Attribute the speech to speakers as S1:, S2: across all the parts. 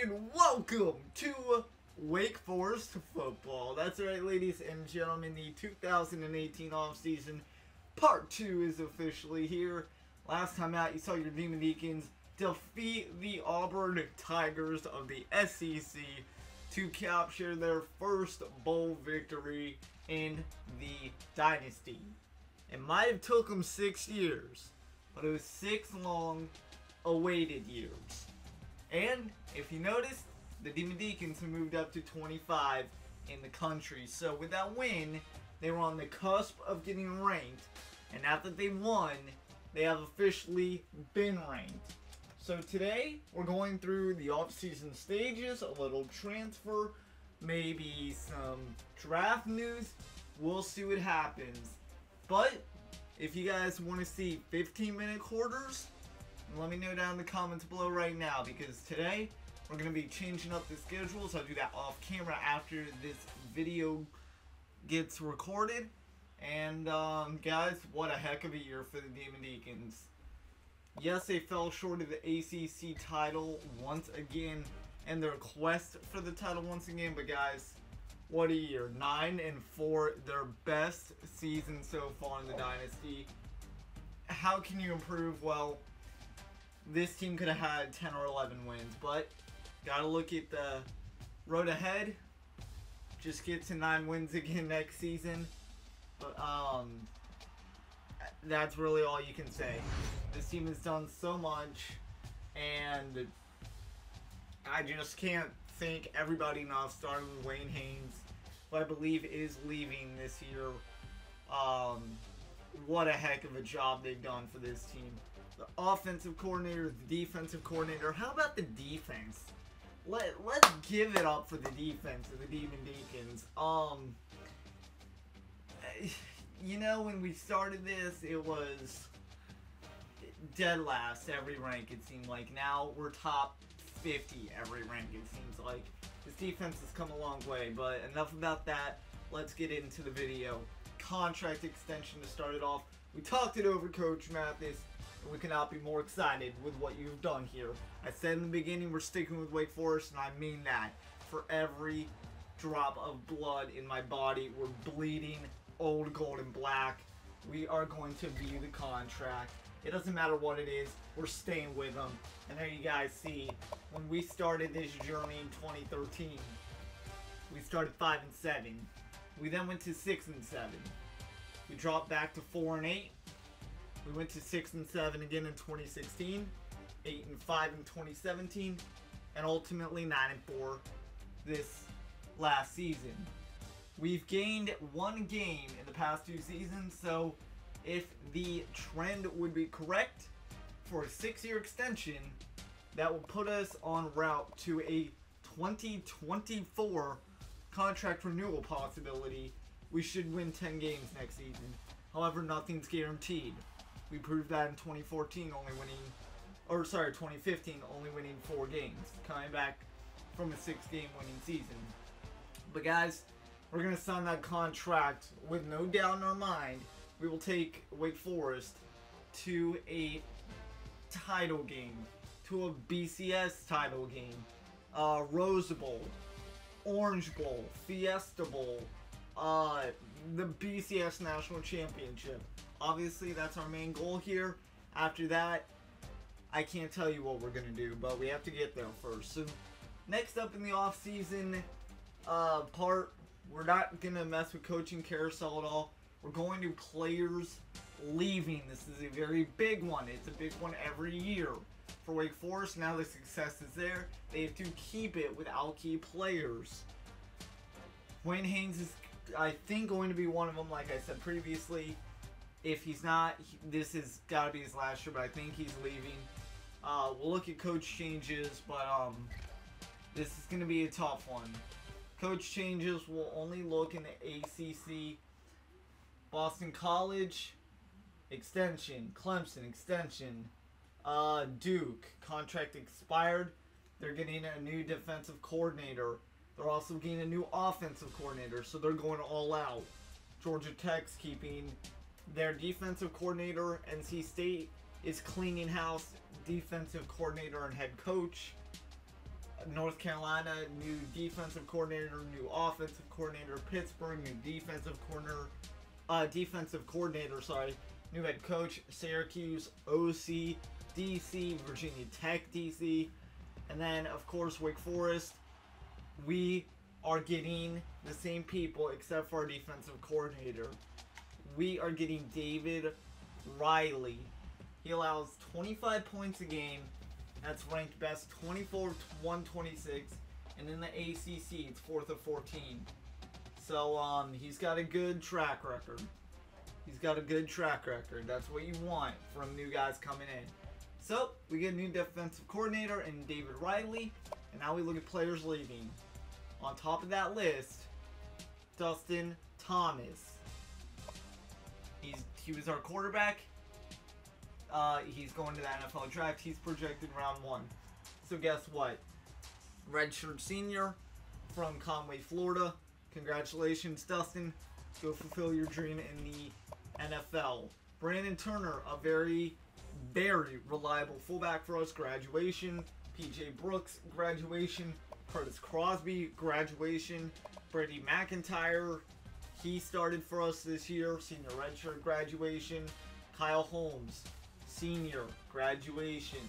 S1: and welcome to Wake Forest football. That's right, ladies and gentlemen, the 2018 offseason part 2 is officially here. Last time out, you saw your Deacons defeat the Auburn Tigers of the SEC to capture their first bowl victory in the Dynasty. It might have took them 6 years, but it was 6 long awaited years. And if you noticed, the Deacons have moved up to 25 in the country. So with that win, they were on the cusp of getting ranked. And now that they won, they have officially been ranked. So today, we're going through the offseason stages, a little transfer, maybe some draft news. We'll see what happens. But if you guys want to see 15-minute quarters, let me know down in the comments below right now, because today we're going to be changing up the schedule, so I'll do that off camera after this video gets recorded. And guys, what a heck of a year for the Deacons. Yes, they fell short of the ACC title once again and their quest for the title once again, but guys, what a year. 9-4, their best season so far in the Dynasty. How can you improve? Well, this team could have had 10 or 11 wins, but gotta look at the road ahead. Just get to 9 wins again next season. But that's really all you can say. This team has done so much, and I just can't thank everybody enough, starting with Wayne Haynes, who I believe is leaving this year. What a heck of a job they've done for this team. The offensive coordinator, the defensive coordinator. How about the defense? Let's give it up for the defense of the Deacons. You know, when we started this, it was dead last every rank, it seemed like. Now we're top 50 every rank, it seems like. This defense has come a long way, but enough about that. Let's get into the video. Contract extension to start it off. We talked it over, Coach Mathis. We cannot be more excited with what you've done here. I said in the beginning we're sticking with Wake Forest, and I mean that. For every drop of blood in my body, we're bleeding old gold and black. We are going to view the contract. It doesn't matter what it is, we're staying with them. And there you guys see, when we started this journey in 2013, we started 5-7. We then went to 6-7. We dropped back to 4-8. We went to 6-7 again in 2016, 8-5 in 2017, and ultimately 9-4 this last season. We've gained 1 game in the past 2 seasons, so if the trend would be correct for a 6-year extension, that will put us en route to a 2024 contract renewal possibility. We should win 10 games next season. However, nothing's guaranteed. We proved that in 2015, only winning 4 games, coming back from a 6-game winning season. But guys, we're going to sign that contract with no doubt in our mind. We will take Wake Forest to a title game, to a BCS title game, Rose Bowl, Orange Bowl, Fiesta Bowl, the BCS National Championship. Obviously, that's our main goal here. After that, I can't tell you what we're going to do, but we have to get there first. So, next up in the off-season part, we're not going to mess with coaching carousel at all. We're going to players leaving. This is a very big one. It's a big one every year for Wake Forest. Now the success is there. They have to keep it without key players. Wayne Haynes is, I think, going to be one of them, like I said previously. If he's not, this has got to be his last year, but I think he's leaving. We'll look at coach changes, but this is going to be a tough one. Coach changes will only look in the ACC. Boston College, extension. Clemson, extension. Duke, contract expired. They're getting a new defensive coordinator. They're also getting a new offensive coordinator, so they're going all out. Georgia Tech's keeping their defensive coordinator. NC State is cleaning house defensive coordinator and head coach. North Carolina, new defensive coordinator, new offensive coordinator. Pittsburgh, new defensive coordinator, sorry. New head coach. Syracuse, OC, DC, Virginia Tech, DC. And then, of course, Wake Forest. We are getting the same people except for our defensive coordinator. We are getting David Riley. He allows 25 points a game. That's ranked best 24th, 126. And in the ACC, it's 4th of 14. So, he's got a good track record. He's got a good track record. That's what you want from new guys coming in. So, we get a new defensive coordinator in David Riley. And now we look at players leaving. On top of that list, Dustin Thomas. He was our quarterback. He's going to the NFL draft. He's projected round 1. So guess what? Redshirt senior from Conway, Florida. Congratulations, Dustin. Go fulfill your dream in the NFL. Brandon Turner, a very, very reliable fullback for us. Graduation. PJ Brooks, graduation. Curtis Crosby, graduation. Brady McIntyre, he started for us this year. Senior redshirt, graduation. Kyle Holmes, senior, graduation.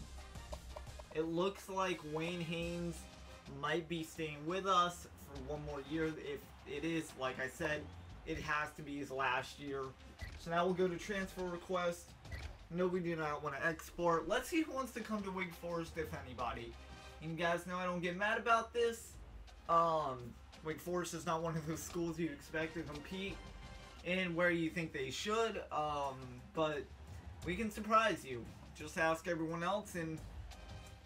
S1: It looks like Wayne Haynes might be staying with us for one more year. If it is, like I said, it has to be his last year. So now we'll go to transfer request. No, we do not want to export. Let's see who wants to come to Wake Forest, if anybody. You guys know I don't get mad about this. Wake Forest is not one of those schools you'd expect to compete in where you think they should. But we can surprise you. Just ask everyone else in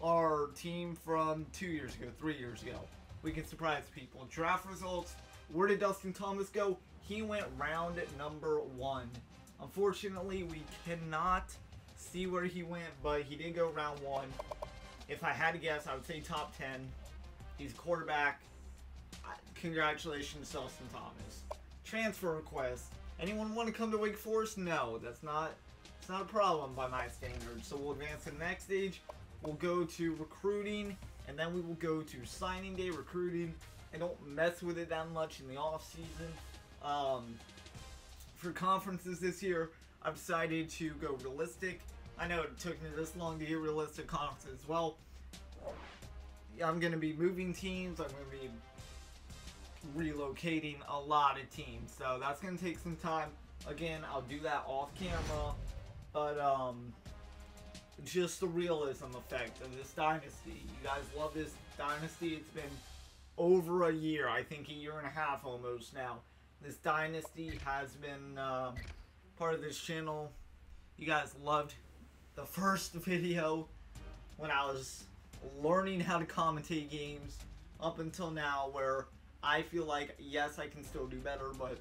S1: our team from 2 years ago, 3 years ago. We can surprise people. Draft results. Where did Dustin Thomas go? He went round number 1. Unfortunately, we cannot see where he went, but he did go round 1. If I had to guess, I would say top 10. He's a quarterback. Congratulations, Dustin Thomas. Transfer request. Anyone want to come to Wake Forest? No, it's not a problem by my standards. So we'll advance to the next stage. We'll go to recruiting, and then we will go to signing day recruiting. I don't mess with it that much in the off season. For conferences this year, I've decided to go realistic. I know it took me this long to get realistic conferences. Well, I'm going to be moving teams. I'm going to be relocating a lot of teams. So that's going to take some time. Again, I'll do that off camera. But, just the realism effect of this dynasty. You guys love this dynasty. It's been over a year. I think a year and a half almost now. This dynasty has been part of this channel. You guys loved the first video when I was learning how to commentate games up until now, where I feel like, yes, I can still do better, but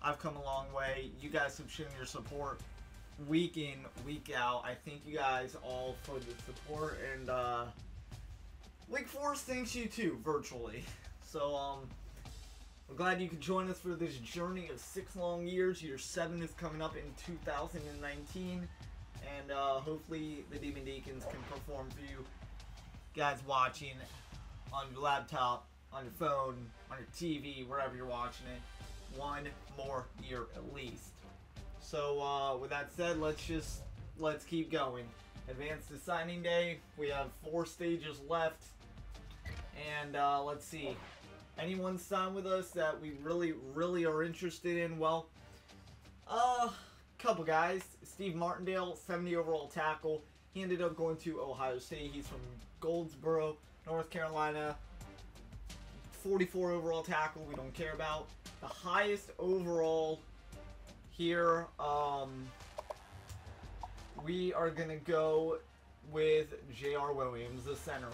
S1: I've come a long way. You guys have shown your support week in, week out. I thank you guys all for the support, and Wake Forest thanks you too, virtually. So, we're glad you could join us for this journey of 6 long years. Year 7 is coming up in 2019. And hopefully the Demon Deacons can perform for you guys watching on your laptop, on your phone, on your TV, wherever you're watching it. One more year at least. So with that said, let's keep going. Advance to signing day. We have 4 stages left. And let's see. Anyone sign with us that we really are interested in? Well, couple guys. Steve Martindale, 70 overall tackle. He ended up going to Ohio State. He's from Goldsboro, North Carolina. 44 overall tackle. We don't care about. The highest overall here, we are going to go with J.R. Williams, the center.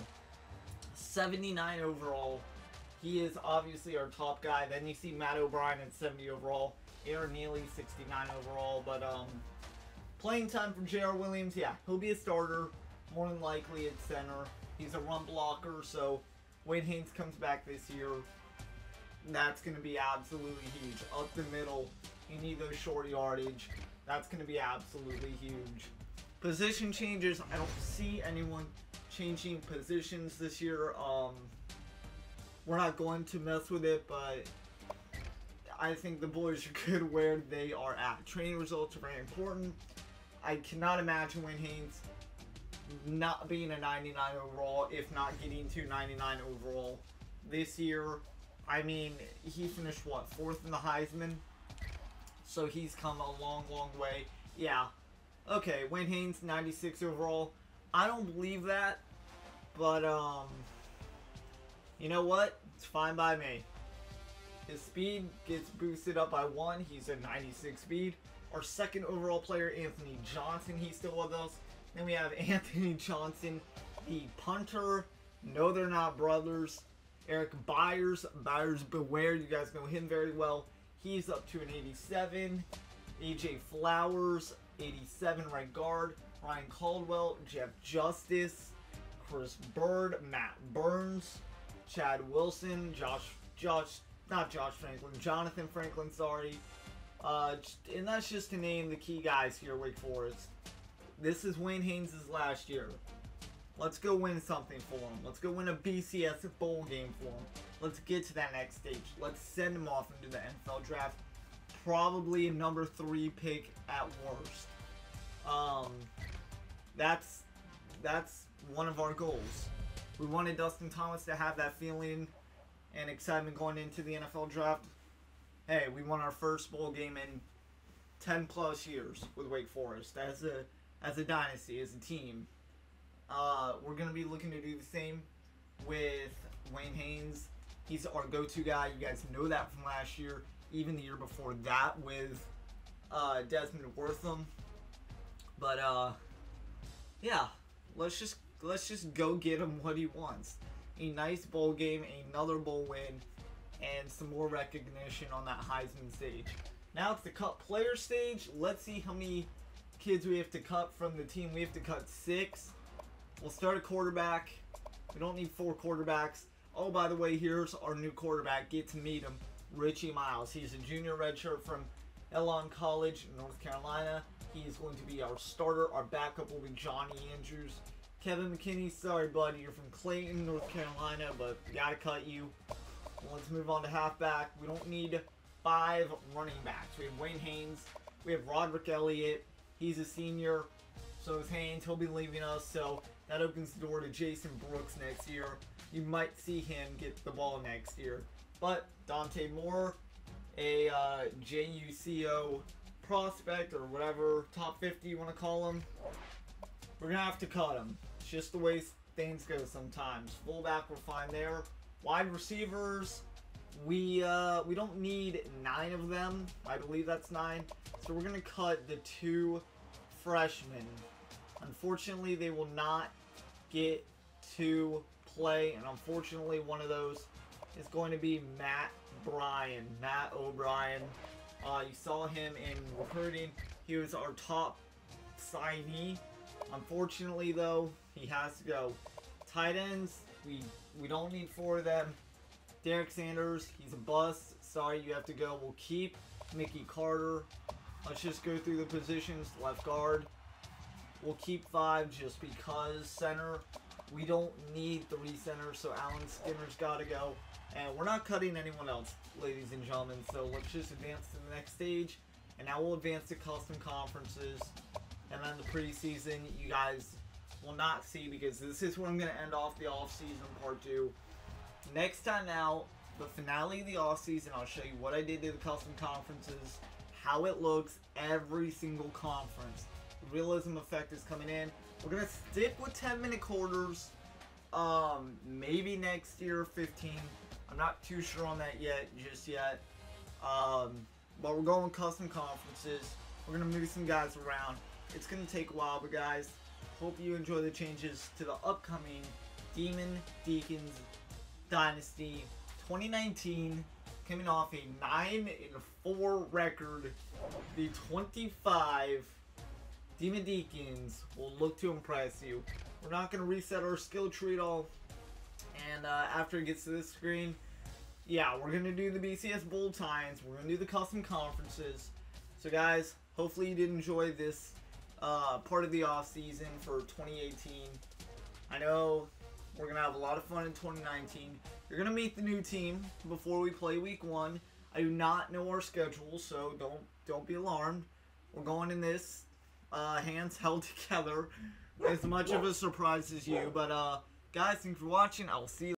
S1: 79 overall. He is obviously our top guy. Then you see Matt O'Brien at 70 overall. Aaron Neely, 69 overall. But playing time for J.R. Williams, yeah, he'll be a starter, more than likely at center. He's a run blocker, so Wayne Haynes comes back this year. That's going to be absolutely huge. Up the middle, you need those short yardage. That's going to be absolutely huge. Position changes, I don't see anyone changing positions this year. We're not going to mess with it, but I think the boys are good where they are at. Training results are very important. I cannot imagine Wayne Haynes not being a 99 overall, if not getting to 99 overall this year. I mean, he finished, what, 4th in the Heisman? So he's come a long, long way. Yeah. Okay, Wayne Haynes, 96 overall. I don't believe that, but, you know what? It's fine by me. His speed gets boosted up by 1. He's a 96 speed. Our 2nd overall player, Anthony Johnson, he's still with us. Then we have Anthony Johnson, the punter. No, they're not brothers. Eric Byers. Byers beware. You guys know him very well. He's up to an 87. AJ Flowers, 87 right guard. Ryan Caldwell, Jeff Justice, Chris Bird, Matt Burns, Chad Wilson, Jonathan Franklin, sorry. And that's just to name the key guys here, Wake Forest. This is Wayne Haynes' last year. Let's go win something for him. Let's go win a BCS bowl game for him. Let's get to that next stage. Let's send him off into the NFL draft. Probably a number 3 pick at worst. That's one of our goals. We wanted Dustin Thomas to have that feeling and excitement going into the NFL draft. Hey, we won our first bowl game in 10 plus years with Wake Forest as a dynasty, as a team. We're going to be looking to do the same with Wayne Haynes. He's our go-to guy. You guys know that from last year, even the year before that with Desmond Wortham. But yeah, let's just go get him what he wants. A nice bowl game, another bowl win, and some more recognition on that Heisman stage. Now it's the cut player stage. Let's see how many kids we have to cut from the team. We have to cut 6. We'll start a quarterback. We don't need 4 quarterbacks. Oh, by the way, here's our new quarterback. Get to meet him, Richie Miles. He's a junior redshirt from Elon College in North Carolina. He is going to be our starter. Our backup will be Johnny Andrews. Kevin McKinney, sorry, buddy. You're from Clayton, North Carolina, but we got to cut you. Let's move on to halfback. We don't need 5 running backs. We have Wayne Haynes. We have Roderick Elliott. He's a senior. So is Haynes. He'll be leaving us. So that opens the door to Jason Brooks next year. You might see him get the ball next year. But Dante Moore, a JUCO prospect or whatever, top 50 you want to call him, we're going to have to cut him. It's just the way things go sometimes. Fullback, we're fine there. Wide receivers, we don't need 9 of them. I believe that's 9. So we're going to cut the 2 freshmen. Unfortunately, they will not get to play, and unfortunately, one of those is going to be Matt O'Brien. You saw him in recruiting. He was our top signee. Unfortunately, though, he has to go. Tight ends, we don't need 4 of them. Derek Sanders, he's a bust. Sorry, you have to go. We'll keep Mickey Carter. Let's just go through the positions. Left guard, we'll keep 5 just because. Center, we don't need 3 centers, so Alan Skinner's got to go. And we're not cutting anyone else, ladies and gentlemen. So let's just advance to the next stage. And now we'll advance to custom conferences. And then the preseason, you guys will not see, because this is where I'm going to end off the offseason part 2. Next time out, the finale of the offseason, I'll show you what I did to the custom conferences, how it looks, every single conference. The realism effect is coming in. We're going to stick with 10-minute quarters. Maybe next year, 15. I'm not too sure on that just yet. But we're going custom conferences. We're going to move some guys around. It's going to take a while, but guys, hope you enjoy the changes to the upcoming Deacons Dynasty 2019. Coming off a 9-4 record, the 25 Deacons will look to impress you. We're not going to reset our skill tree at all. And after it gets to this screen, yeah, we're going to do the BCS Bowl Times. We're going to do the custom conferences. So guys, hopefully you did enjoy this part of the off season for 2018. I know we're going to have a lot of fun in 2019. You're going to meet the new team before we play week 1. I do not know our schedule, so don't be alarmed. We're going in this hands held together. As much of a surprise as you. But guys, thanks for watching. I'll see you.